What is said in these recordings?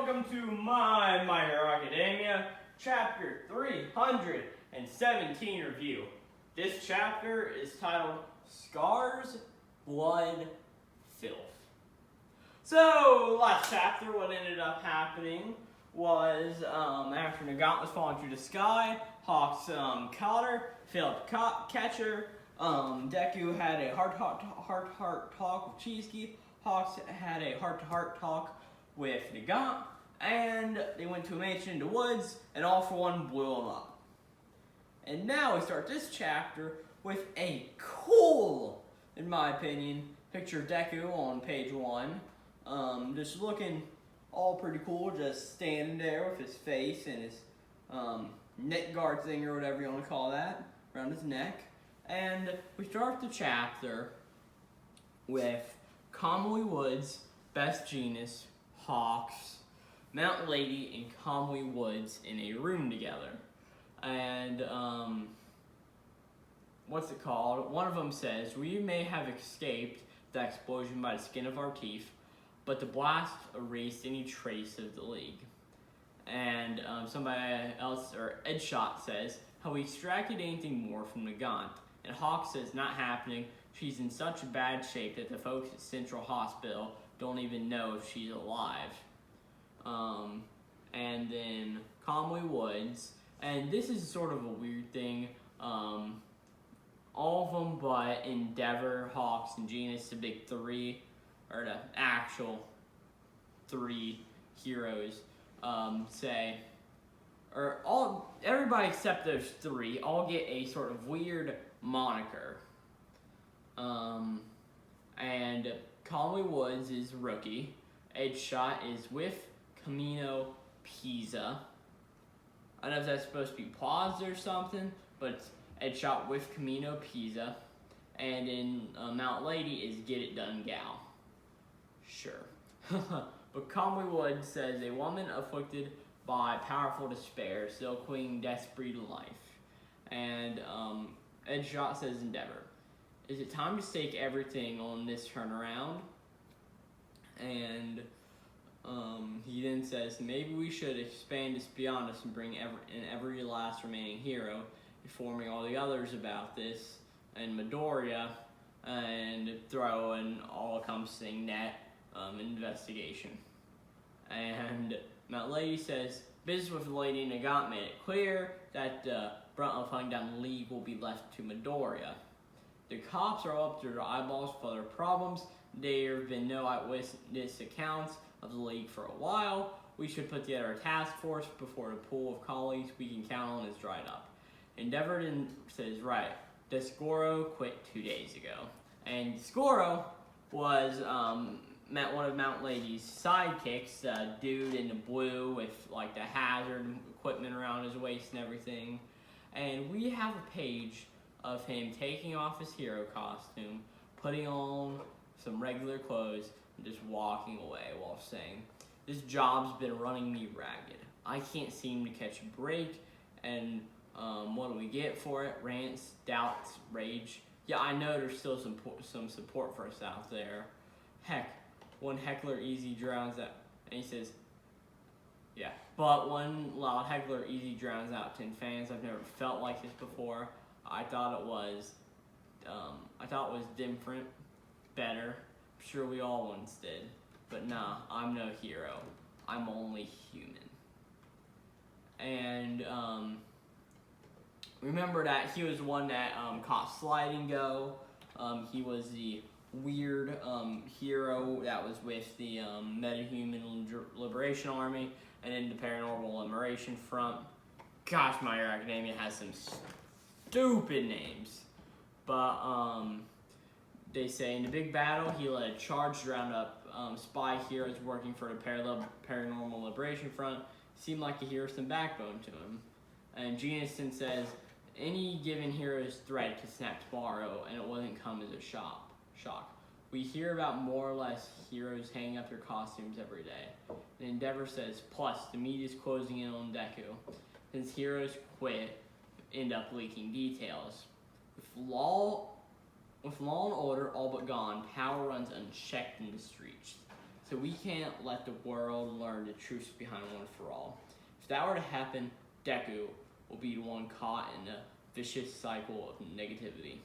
welcome to My Hero Academia, Chapter 317 review. This chapter is titled Scars, Blood, Filth. So, last chapter, what ended up happening was, after Nagant was falling through the sky, Hawks caught her, failed to catch her. Deku had a heart-to-heart talk with Cheesecake. Hawks had a heart-to-heart talk with Nagant, and they went to a mansion in the woods, and all for one blew them up. And now we start this chapter with a cool, in my opinion, picture of Deku on page 1. Just looking all pretty cool, just standing there with his face and his neck guard thing or whatever you want to call that, around his neck. And we start the chapter with Kamui Woods, Best Genius, Hawks, Mount Lady, and Kamui Woods in a room together. And, what's it called? One of them says, "We may have escaped the explosion by the skin of our teeth, but the blast erased any trace of the League." And somebody else, or Edshot, says, "Have we extracted anything more from Nagant?" And Hawk says, "Not happening. She's in such bad shape that the folks at Central Hospital don't even know if she's alive." And then Kamui Woods, and this is sort of a weird thing. All of them but Endeavor, Hawks, and Genius, the big three, or the actual three heroes, say, or everybody except those three all get a sort of weird moniker. And Kamui Woods is rookie. Edshot is with Camino Pisa. I don't know if that's supposed to be paused or something, but it's Edshot with Camino Pisa. And in Mount Lady is Get It Done Gal. Sure. But Kamui Woods says, "A woman afflicted by powerful despair, still clinging desperately to life." And Edshot says, "Endeavor, is it time to stake everything on this turnaround?" And he then says, "Maybe we should expand this beyond us and bring in every last remaining hero, informing all the others about this, and Midoriya, and throw an all-encompassing net investigation." And Mount Lady says, "Business with Lady Nagant made it clear that the brunt of hunting down the League will be left to Midoriya. The cops are up to their eyeballs for their problems. There have been no eyewitness accounts of the League for a while. We should put together a task force before the pool of colleagues we can count on is dried up." Endeavor then says, "Right, Descoro quit 2 days ago." And Descoro was one of Mount Lady's sidekicks, the dude in the blue with like the hazard equipment around his waist and everything. And we have a page of him taking off his hero costume, putting on some regular clothes, and just walking away while saying, "This job's been running me ragged. I can't seem to catch a break, and what do we get for it? Rants, doubts, rage. Yeah, I know there's still some support for us out there. Heck, one heckler easy drowns out," and he says, "Yeah, but one loud heckler easy drowns out 10 fans. I've never felt like this before. I thought it was different, better. I'm sure we all once did. But nah, I'm no hero. I'm only human." And remember that he was the one that caught Sliding Go. He was the weird hero that was with the Metahuman Liberation Army and then the Paranormal Liberation Front. Gosh, My Hero Academia has some stupid names. But they say in the big battle, he led a charge to round up spy heroes working for the Paranormal Liberation Front. Seemed like a hero with some backbone to him. And Genison says, "Any given hero's threat could snap tomorrow, and it wouldn't come as a shock. We hear about more or less heroes hanging up their costumes every day." And Endeavor says, "Plus, the media's closing in on Deku. Since heroes quit, end up leaking details. With law and order all but gone, power runs unchecked in the streets. So we can't let the world learn the truth behind One for All. If that were to happen, Deku will be the one caught in a vicious cycle of negativity.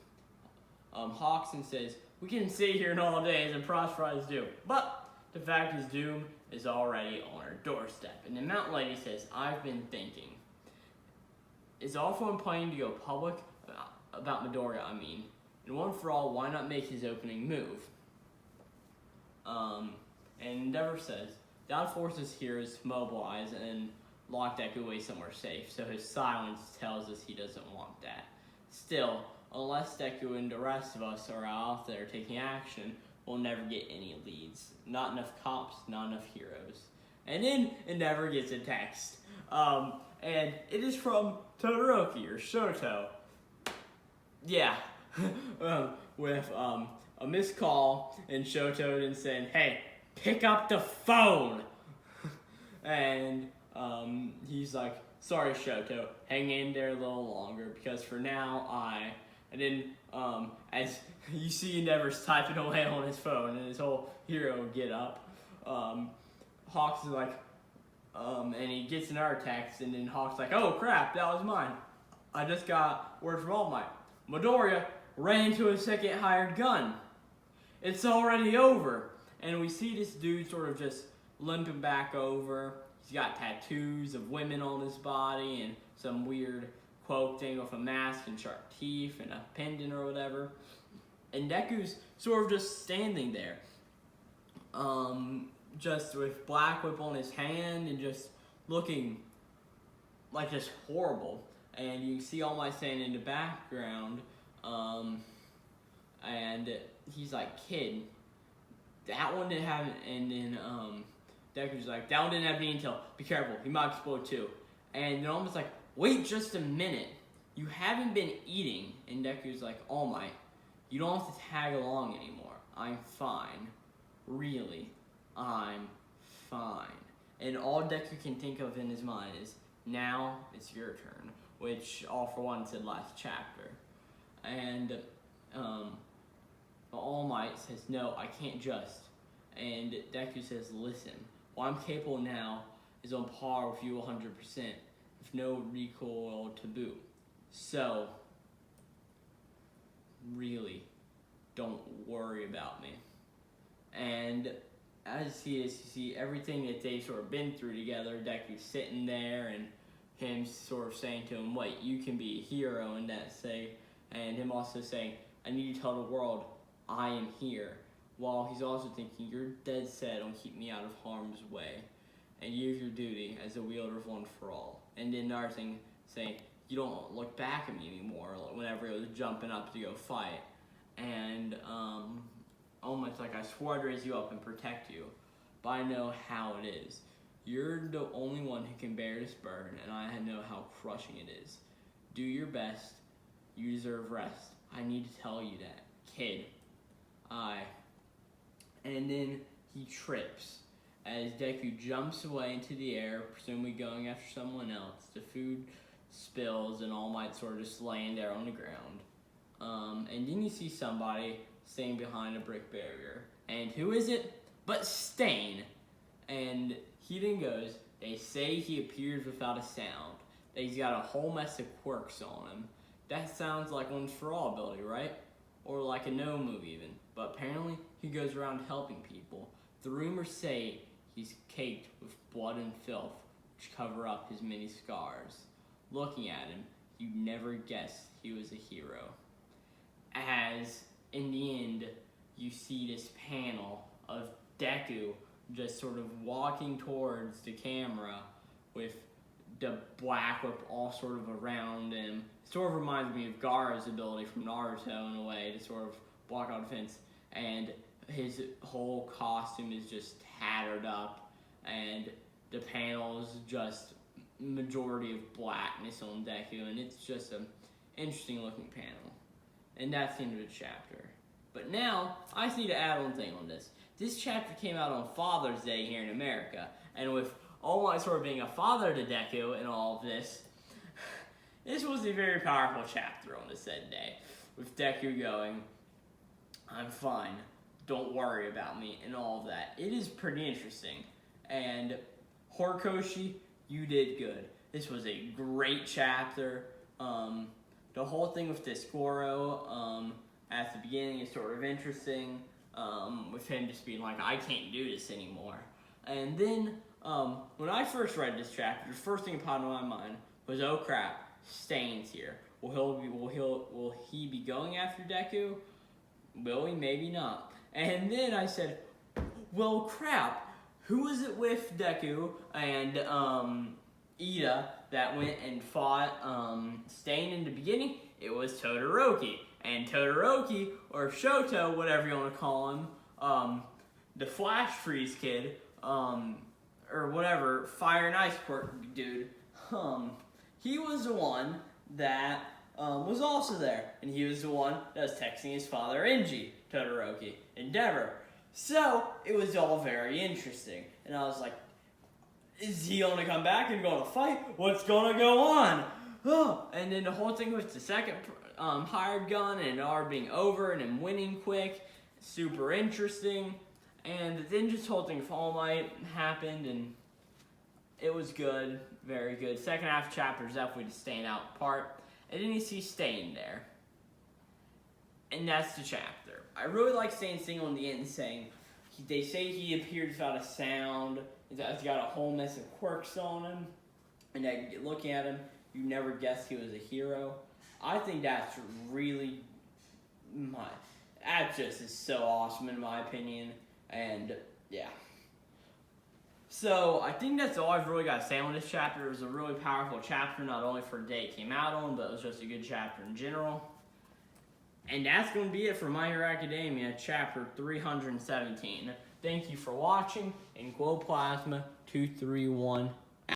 Hawkson says, we can sit here in all days and prosper do, but the fact is doom is already on our doorstep. And the Mountain Lady says, I've been thinking. It's awful and planning to go public about Midoriya, And One for All, why not make his opening move? And Endeavor says, that forces heroes to mobilize and lock Deku away somewhere safe, so his silence tells us he doesn't want that. Still, unless Deku and the rest of us are out there taking action, we'll never get any leads. Not enough cops, not enough heroes. And then Endeavor gets a text. And it is from Todoroki, or Shoto. Yeah. With a missed call, and Shoto then saying, hey, pick up the phone! And he's like, sorry Shoto, hang in there a little longer, because for now and then as you see Endeavor's typing away on his phone and his whole hero get up, Hawks is like, and he gets another text, and then Hawk's like, oh crap, that was mine. I just got word from All Might. Midoriya ran into a second hired gun. It's already over. And we see this dude sort of just limping back over. He's got tattoos of women on his body and some weird quote thing with a mask and sharp teeth and a pendant or whatever. And Deku's sort of just standing there. Just with Black Whip on his hand and just looking like just horrible. And you see All Might standing in the background. And he's like, kid, that one didn't have, and then Deku's like, that one didn't have any intel. Be careful, he might explode too. And then almost like, wait just a minute. You haven't been eating. And Deku's like, All Might, you don't have to tag along anymore. I'm fine. Really, I'm fine. And all Deku can think of in his mind is, now it's your turn. Which All For One said last chapter. And All Might says, no, I can't just. And Deku says, listen, what I'm capable now is on par with you 100%, with no recoil to boot. So, really, don't worry about me. And as you see this, you see everything that they've sort of been through together. Deku sitting there and him sort of saying to him, wait, you can be a hero, and and him also saying, I need to tell the world I am here, while he's also thinking, you're dead set on keep me out of harm's way, and use your duty as a wielder of One for All. And then another thing saying, you don't look back at me anymore, whenever he was jumping up to go fight. And almost like, I swore to raise you up and protect you, but I know how it is. You're the only one who can bear this burden, and I know how crushing it is. Do your best. You deserve rest. I need to tell you that. Kid. And then he trips as Deku jumps away into the air, presumably going after someone else. The food spills, and All Might sort of just laying there on the ground. And then you see somebody standing behind a brick barrier. And who is it? But Stain. And he then goes, they say he appears without a sound, that he's got a whole mess of quirks on him. That sounds like One for All ability, right? Or like a no move even. But apparently he goes around helping people. The rumors say he's caked with blood and filth, which cover up his many scars. Looking at him, you'd never guess he was a hero. As, in the end, you see this panel of Deku just sort of walking towards the camera with the Black Whip all sort of around him. Sort of reminds me of Gaara's ability from Naruto in a way to sort of block out defense. And his whole costume is just tattered up, and the panel is just majority of blackness on Deku, and it's just an interesting looking panel. And that's the end of the chapter. But now, I just need to add one thing on this. This chapter came out on Father's Day here in America, and with All Might sort of being a father to Deku and all of this, this was a very powerful chapter on the said day, with Deku going, I'm fine, don't worry about me, and all of that. It is pretty interesting. And Horikoshi, you did good. This was a great chapter. The whole thing with Discoro at the beginning is sort of interesting, with him just being like, I can't do this anymore. And then when I first read this chapter, the first thing that popped in my mind was, oh crap, Stain's here. Will he be going after Deku? Will he? Maybe not. And then I said, well crap, who was it with Deku and Ida that went and fought Stain in the beginning? It was Todoroki. And Todoroki, or Shoto, whatever you want to call him, the Flash Freeze kid, or whatever, Fire and Ice Quirk dude, he was the one that was also there. And he was the one that was texting his father, Inji, Todoroki, Endeavor. So, it was all very interesting. And I was like, is he going to come back and going to fight? What's going to go on? Oh. And then the whole thing with the second hired gun and it all being over and him winning quick. Super interesting. And then just the whole thing with All Might happened and it was good. Very good. Second half chapter is definitely the standout part. And then you see Stain there. And that's the chapter. I really like Stain singing on the end saying, they say he appeared without a sound. He's got a whole mess of quirks on him. And that looking at him, you never guessed he was a hero. I think that's really, that just is so awesome in my opinion. And yeah. So I think that's all I've really got to say on this chapter. It was a really powerful chapter, not only for the day it came out on, but it was just a good chapter in general. And that's going to be it for My Hero Academia, chapter 317. Thank you for watching, and Glowplasma231